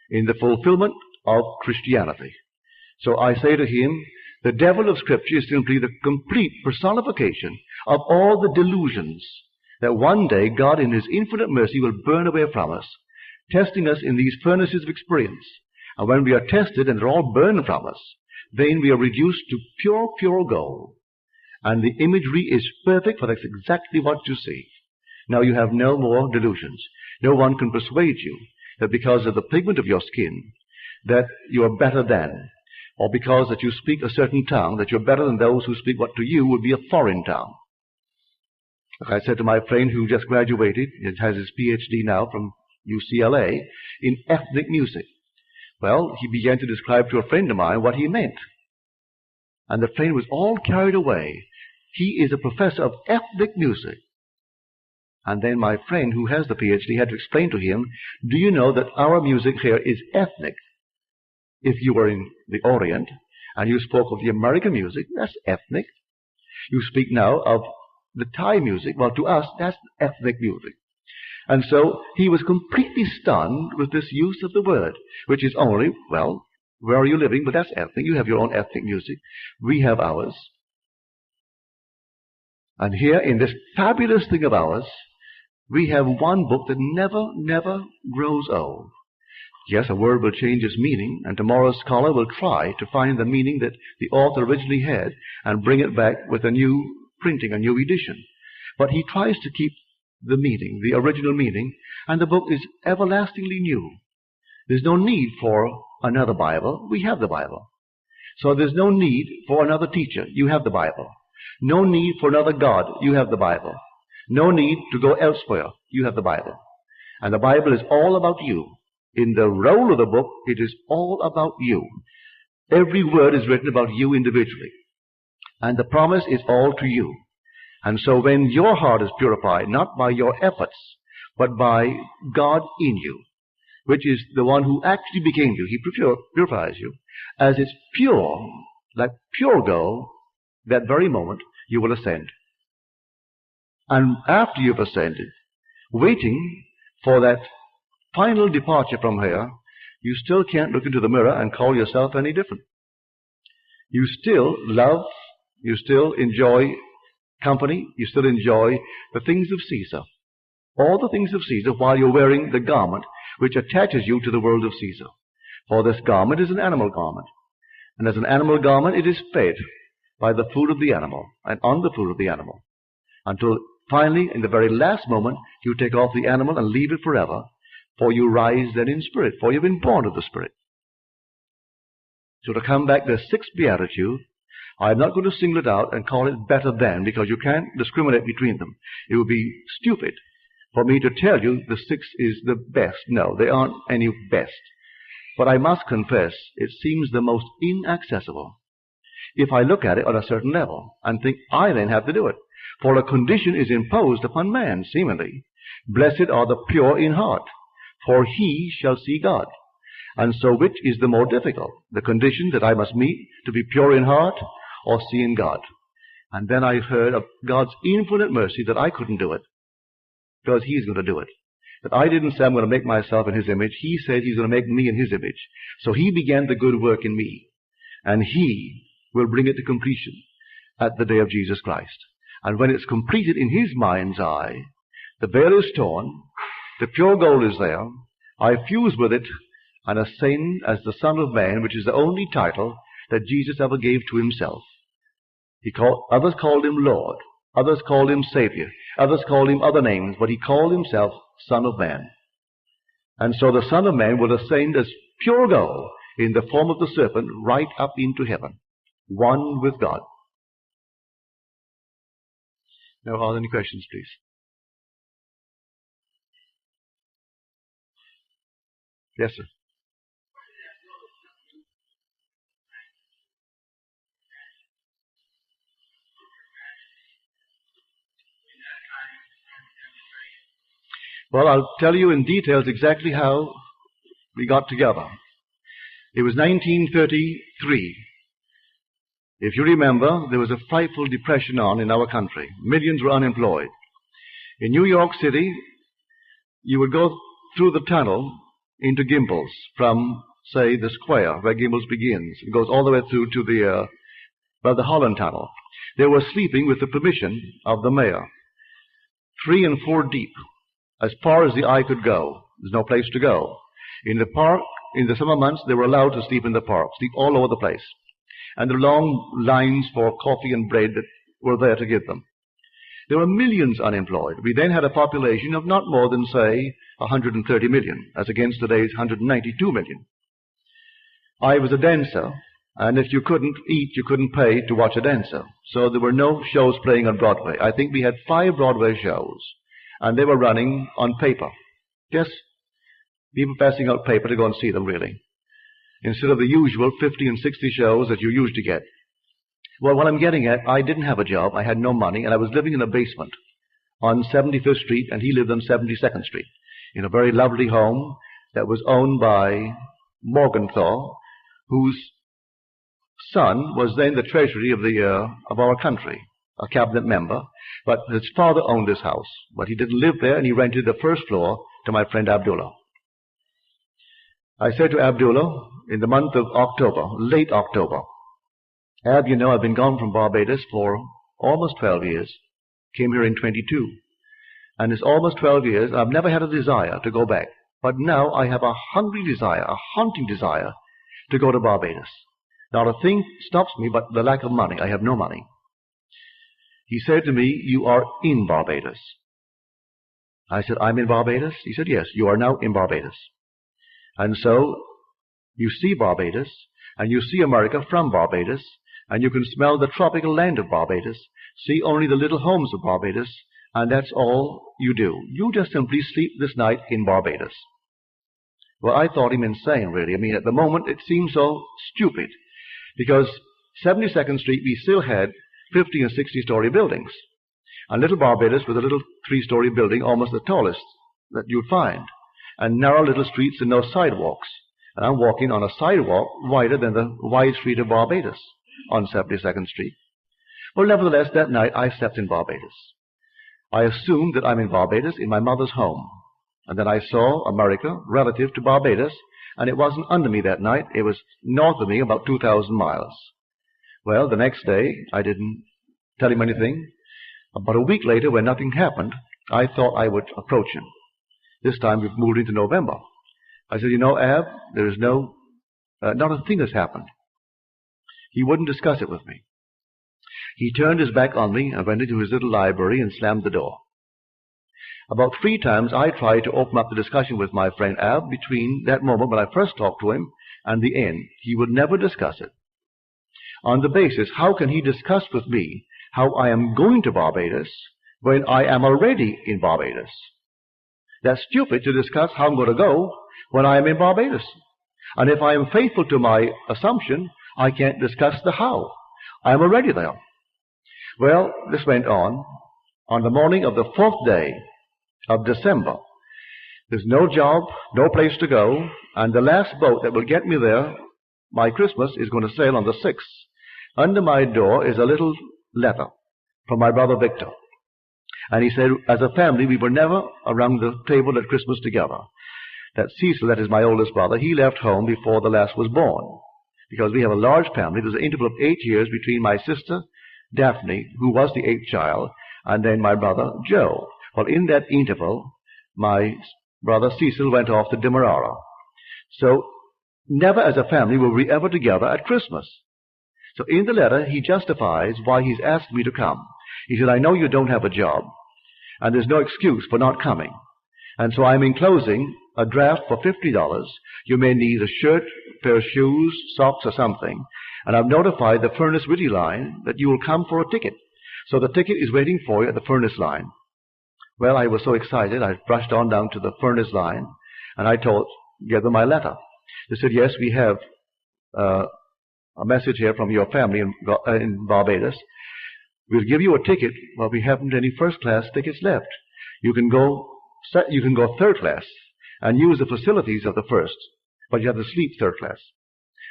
in the fulfillment of Christianity. So I say to him, the devil of Scripture is simply the complete personification of all the delusions that one day God in his infinite mercy will burn away from us, testing us in these furnaces of experience. And when we are tested and they're all burned from us, then we are reduced to pure, pure gold. And the imagery is perfect, for that's exactly what you see. Now you have no more delusions. No one can persuade you that because of the pigment of your skin that you are better than, or because that you speak a certain tongue that you're better than those who speak what to you would be a foreign tongue. Like I said to my friend who just graduated, he has his PhD now from UCLA, in ethnic music. Well, he began to describe to a friend of mine what he meant. And the friend was all carried away. He is a professor of ethnic music. And then my friend who has the PhD had to explain to him, do you know that our music here is ethnic? If you were in the Orient and you spoke of the American music, that's ethnic. You speak now of the Thai music. Well, to us, that's ethnic music. And so he was completely stunned with this use of the word, which is only, well, where are you living? But that's ethnic. You have your own ethnic music. We have ours. And here in this fabulous thing of ours, we have one book that never, never grows old. Yes, a word will change its meaning, and tomorrow's scholar will try to find the meaning that the author originally had and bring it back with a new printing, a new edition. But he tries to keep the meaning, the original meaning, and the book is everlastingly new. There's no need for another Bible. We have the Bible. So there's no need for another teacher. You have the Bible. No need for another God. You have the Bible. No need to go elsewhere. You have the Bible. And the Bible is all about you. In the role of the book, it is all about you. Every word is written about you individually. And the promise is all to you. And so when your heart is purified, not by your efforts, but by God in you, which is the one who actually became you, he purifies you, as it's pure, like pure gold, that very moment you will ascend. And after you've ascended, waiting for that final departure from here, you still can't look into the mirror and call yourself any different. You still love, you still enjoy company, you still enjoy the things of Caesar. All the things of Caesar while you're wearing the garment which attaches you to the world of Caesar. For this garment is an animal garment. And as an animal garment, it is fed by the food of the animal and on the food of the animal. Until finally, in the very last moment, you take off the animal and leave it forever, for you rise then in spirit, for you've been born of the Spirit. So to come back, the sixth beatitude, I'm not going to single it out and call it better than, because you can't discriminate between them. It would be stupid for me to tell you the sixth is the best. No, they aren't any best. But I must confess, it seems the most inaccessible if I look at it on a certain level and think I then have to do it. For a condition is imposed upon man, seemingly. Blessed are the pure in heart, for he shall see God. And so which is the more difficult? The condition that I must meet to be pure in heart, or seeing God? And then I heard of God's infinite mercy that I couldn't do it, because he's going to do it. That I didn't say I'm going to make myself in his image. He said he's going to make me in his image. So he began the good work in me, and he will bring it to completion at the day of Jesus Christ. And when it's completed in his mind's eye, the veil is torn, the pure gold is there, I fuse with it and ascend as the Son of Man, which is the only title that Jesus ever gave to himself. Others called him Lord, others called him Savior, others called him other names, but he called himself Son of Man. And so the Son of Man will ascend as pure gold in the form of the serpent right up into heaven, one with God. Now, are there any questions, please? Yes, sir. Well, I'll tell you in details exactly how we got together. It was 1933. If you remember, there was a frightful depression on in our country. Millions were unemployed. In New York City, you would go through the tunnel into Gimbels from, say, the square where Gimbels begins. It goes all the way through to the Holland Tunnel. They were sleeping with the permission of the mayor, 3 and 4 deep, as far as the eye could go. There's no place to go. In the park, in the summer months, they were allowed to sleep in the park, sleep all over the place. And the long lines for coffee and bread that were there to give them. There were millions unemployed. We then had a population of not more than, say, 130 million, as against today's 192 million. I was a dancer, and if you couldn't eat, you couldn't pay to watch a dancer. So there were no shows playing on Broadway. I think we had 5 Broadway shows, and they were running on paper. Just people passing out paper to go and see them, really, instead of the usual 50 and 60 shows that you used to get. Well, what I'm getting at, I didn't have a job, I had no money, and I was living in a basement on 75th Street, and he lived on 72nd Street, in a very lovely home that was owned by Morgenthau, whose son was then the treasury of our country, a cabinet member, but his father owned this house. But he didn't live there, and he rented the first floor to my friend Abdullah. I said to Abdullah in the month of October, late October, Ab, you know, I've been gone from Barbados for almost 12 years, came here in 22, and it's almost 12 years, I've never had a desire to go back. But now I have a hungry desire, a haunting desire to go to Barbados. Not a thing stops me but the lack of money. I have no money. He said to me, you are in Barbados. I said, I'm in Barbados? He said, yes, you are now in Barbados. And so you see Barbados, and you see America from Barbados, and you can smell the tropical land of Barbados, see only the little homes of Barbados, and that's all you do. You just simply sleep this night in Barbados. Well, I thought him insane, really. I mean, at the moment, it seemed so stupid, because 72nd Street, we still had 50 and 60-story buildings. And little Barbados was a little 3-story building, almost the tallest that you'd find, and narrow little streets and no sidewalks. And I'm walking on a sidewalk wider than the wide street of Barbados on 72nd Street. Well, nevertheless, that night I slept in Barbados. I assumed that I'm in Barbados, in my mother's home. And then I saw America relative to Barbados, and it wasn't under me that night. It was north of me, about 2,000 miles. Well, the next day, I didn't tell him anything. About a week later, when nothing happened, I thought I would approach him. This time we've moved into November. I said, you know, Ab, there is not a thing has happened. He wouldn't discuss it with me. He turned his back on me and went into his little library and slammed the door. About 3 times I tried to open up the discussion with my friend Ab between that moment when I first talked to him and the end. He would never discuss it. On the basis, how can he discuss with me how I am going to Barbados when I am already in Barbados? That's stupid to discuss how I'm going to go when I am in Barbados. And if I am faithful to my assumption, I can't discuss the how. I am already there. Well, this went on. On the morning of the 4th day of December, there's no job, no place to go, and the last boat that will get me there, my Christmas, is going to sail on the 6th. Under my door is a little letter from my brother Victor. And he said, as a family, we were never around the table at Christmas together. That Cecil, that is my oldest brother, he left home before the last was born. Because we have a large family, there's an interval of 8 years between my sister, Daphne, who was the 8th child, and then my brother, Joe. Well, in that interval, my brother Cecil went off to Demerara. So, never as a family were we ever together at Christmas. So in the letter, he justifies why he's asked me to come. He said, I know you don't have a job, and there's no excuse for not coming. And so I'm enclosing a draft for $50. You may need a shirt, pair of shoes, socks, or something. And I've notified the Furnace Whitty line that you will come for a ticket. So the ticket is waiting for you at the Furnace line. Well, I was so excited, I rushed on down to the Furnace line, and I gave them my letter. They said, yes, we have a message here from your family in Barbados. We'll give you a ticket, but we haven't any first-class tickets left. You can go third class and use the facilities of the first, but you have to sleep third class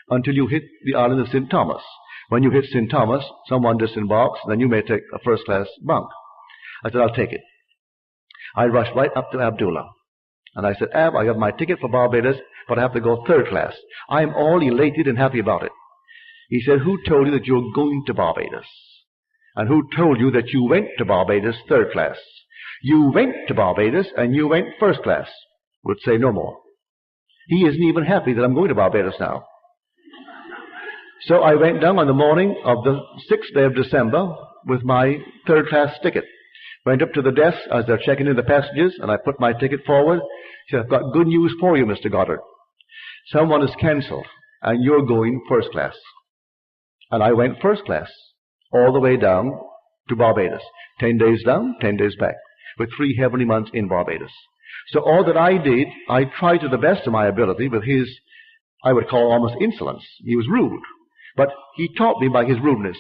until you hit the island of St. Thomas. When you hit St. Thomas, someone disembarks, then you may take a first-class bunk. I said, I'll take it. I rushed right up to Abdullah, and I said, Ab, I have my ticket for Barbados, but I have to go third class. I am all elated and happy about it. He said, who told you that you're going to Barbados? And who told you that you went to Barbados third class? You went to Barbados and you went first class. Would say no more. He isn't even happy that I'm going to Barbados now. So I went down on the morning of the 6th day of December with my third class ticket. Went up to the desk as they're checking in the passengers, and I put my ticket forward. He said, I've got good news for you, Mr. Goddard. Someone has cancelled, and you're going first class. And I went first class, all the way down to Barbados. 10 days down, 10 days back, with 3 heavenly months in Barbados. So all that I did, I tried to the best of my ability with his, I would call almost insolence. He was rude. But he taught me by his rudeness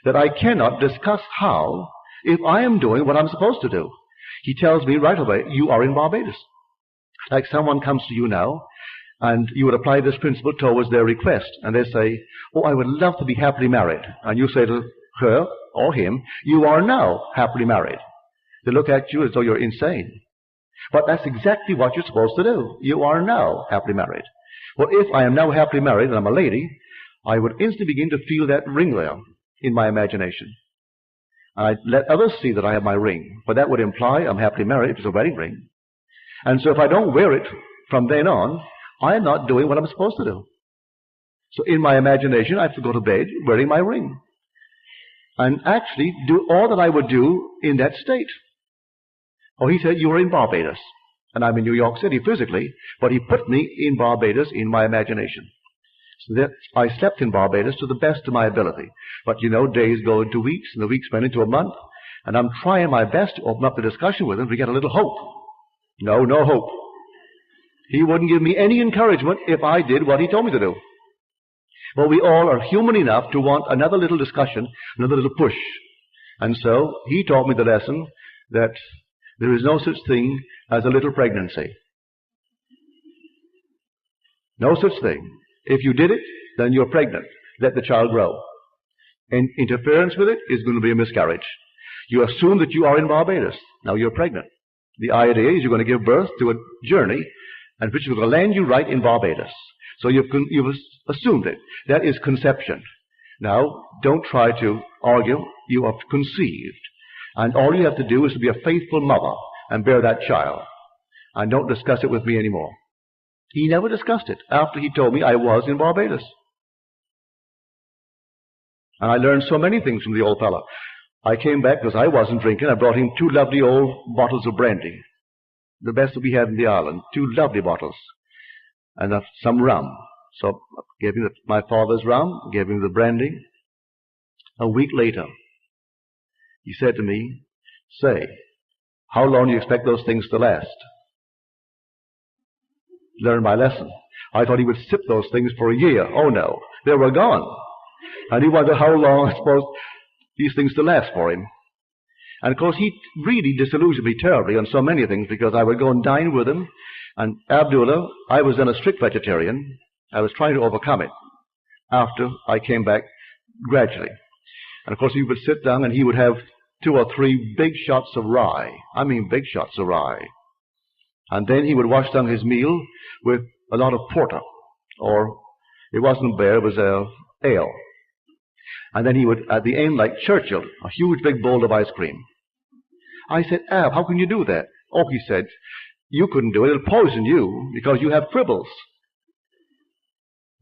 that I cannot discuss how if I am doing what I'm supposed to do. He tells me right away, you are in Barbados. Like someone comes to you now, and you would apply this principle towards their request, and they say, oh, I would love to be happily married. And you say to her or him, you are now happily married. They look at you as though you're insane. But that's exactly what you're supposed to do. You are now happily married. Well, if I am now happily married and I'm a lady, I would instantly begin to feel that ring there in my imagination. I'd let others see that I have my ring, but that would imply I'm happily married if it's a wedding ring. And so if I don't wear it from then on, I'm not doing what I'm supposed to do. So in my imagination, I have to go to bed wearing my ring. And actually do all that I would do in that state. Oh, he said, you were in Barbados. And I'm in New York City physically, but he put me in Barbados in my imagination. So that I slept in Barbados to the best of my ability. But you know, days go into weeks, and the weeks went into a month, and I'm trying my best to open up the discussion with him to get a little hope. No hope. He wouldn't give me any encouragement if I did what he told me to do. But we all are human enough to want another little discussion, another little push. And so he taught me the lesson that there is no such thing as a little pregnancy. No such thing. If you did it, then you're pregnant. Let the child grow. And interference with it is going to be a miscarriage. You assume that you are in Barbados. Now you're pregnant. The idea is you're going to give birth to a journey and which is going to land you right in Barbados. So you've assumed it. That is conception. Now, don't try to argue. You have conceived. And all you have to do is to be a faithful mother and bear that child. And don't discuss it with me anymore. He never discussed it after he told me I was in Barbados. And I learned so many things from the old fellow. I came back because I wasn't drinking. I brought him 2 lovely old bottles of brandy. The best that we had in the island. 2 lovely bottles. And some rum. So I gave him my father's rum, gave him the brandy. A week later, he said to me, "Say, how long do you expect those things to last?" Learned my lesson. I thought he would sip those things for a year. Oh no, they were gone. And he wondered how long I suppose these things to last for him. And of course he really disillusioned me terribly on so many things, because I would go and dine with him. And Abdullah, I was then a strict vegetarian. I was trying to overcome it after I came back gradually. And of course he would sit down and he would have 2 or 3 big shots of rye. I mean big shots of rye. And then he would wash down his meal with a lot of porter. Or it wasn't beer, it was ale. And then he would, at the end, like Churchill, a huge big bowl of ice cream. I said, "Ab, how can you do that?" "Oh," he said, "you couldn't do it. It'll poison you because you have fribbles."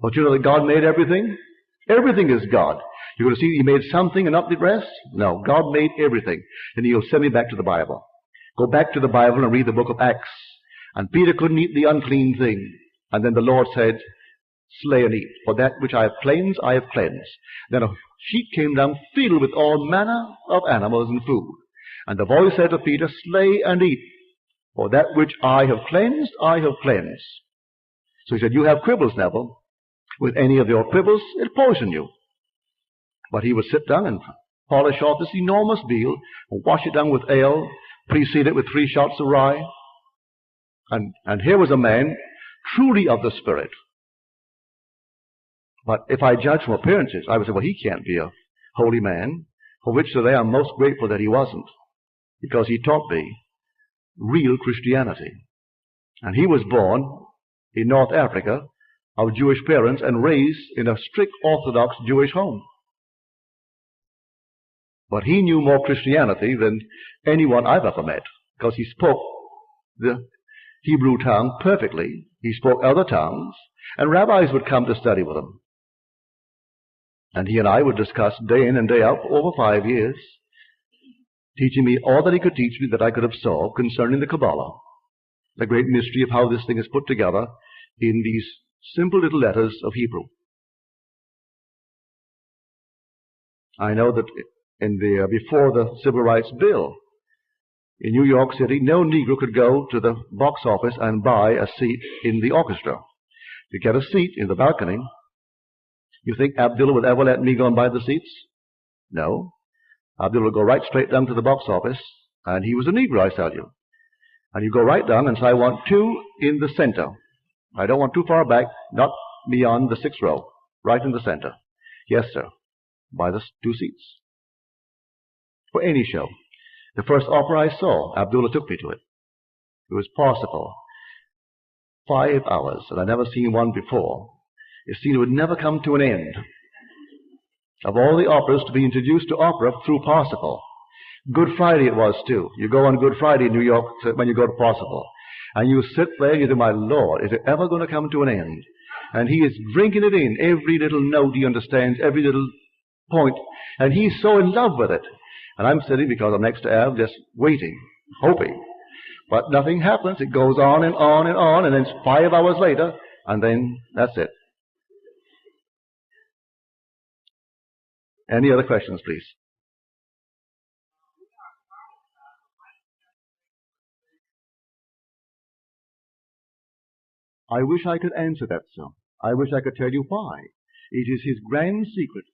Don't you know that God made everything? Everything is God. You're going to see He made something and not the rest? No, God made everything. And He'll send me back to the Bible. Go back to the Bible and read the book of Acts. And Peter couldn't eat the unclean thing. And then the Lord said, "Slay and eat, for that which I have cleansed, I have cleansed." Then a sheet came down filled with all manner of animals and food. And the voice said to Peter, "Slay and eat, for that which I have cleansed, I have cleansed." So he said, "You have quibbles, Neville. With any of your quibbles, it'll poison you." But he would sit down and polish off this enormous meal, and wash it down with ale, precede it with 3 shots of rye. And here was a man truly of the Spirit. But if I judge from appearances, I would say, well, he can't be a holy man, for which today I'm most grateful that he wasn't, because he taught me real Christianity. And he was born in North Africa of Jewish parents and raised in a strict Orthodox Jewish home. But he knew more Christianity than anyone I've ever met, because he spoke the Hebrew tongue perfectly. He spoke other tongues, and rabbis would come to study with him. And he and I would discuss day in and day out for over 5 years, teaching me all that he could teach me that I could absorb concerning the Kabbalah, the great mystery of how this thing is put together in these simple little letters of Hebrew. I know that before the Civil Rights Bill, in New York City, no Negro could go to the box office and buy a seat in the orchestra. To get a seat in the balcony, you think Abdullah would ever let me go and buy the seats? No. Abdullah would go right straight down to the box office, and he was a Negro, I tell you. And you go right down and say, "I want 2 in the center. I don't want too far back, not beyond the 6th row, right in the center." "Yes, sir." Buy the 2 seats. For any show. The first opera I saw, Abdullah took me to it. It was Parsifal. 5 hours, and I'd never seen one before. It seemed it would never come to an end. Of all the operas to be introduced to opera through Parsifal. Good Friday it was too. You go on Good Friday in New York when you go to Parsifal. And you sit there and you think, "My Lord, is it ever going to come to an end?" And he is drinking it in. Every little note he understands, every little point. And he's so in love with it. And I'm sitting, because I'm next to Ab, just waiting, hoping. But nothing happens. It goes on and on and on, and then it's 5 hours later, and then that's it. Any other questions, please? I wish I could answer that, sir. I wish I could tell you why. It is his grand secret.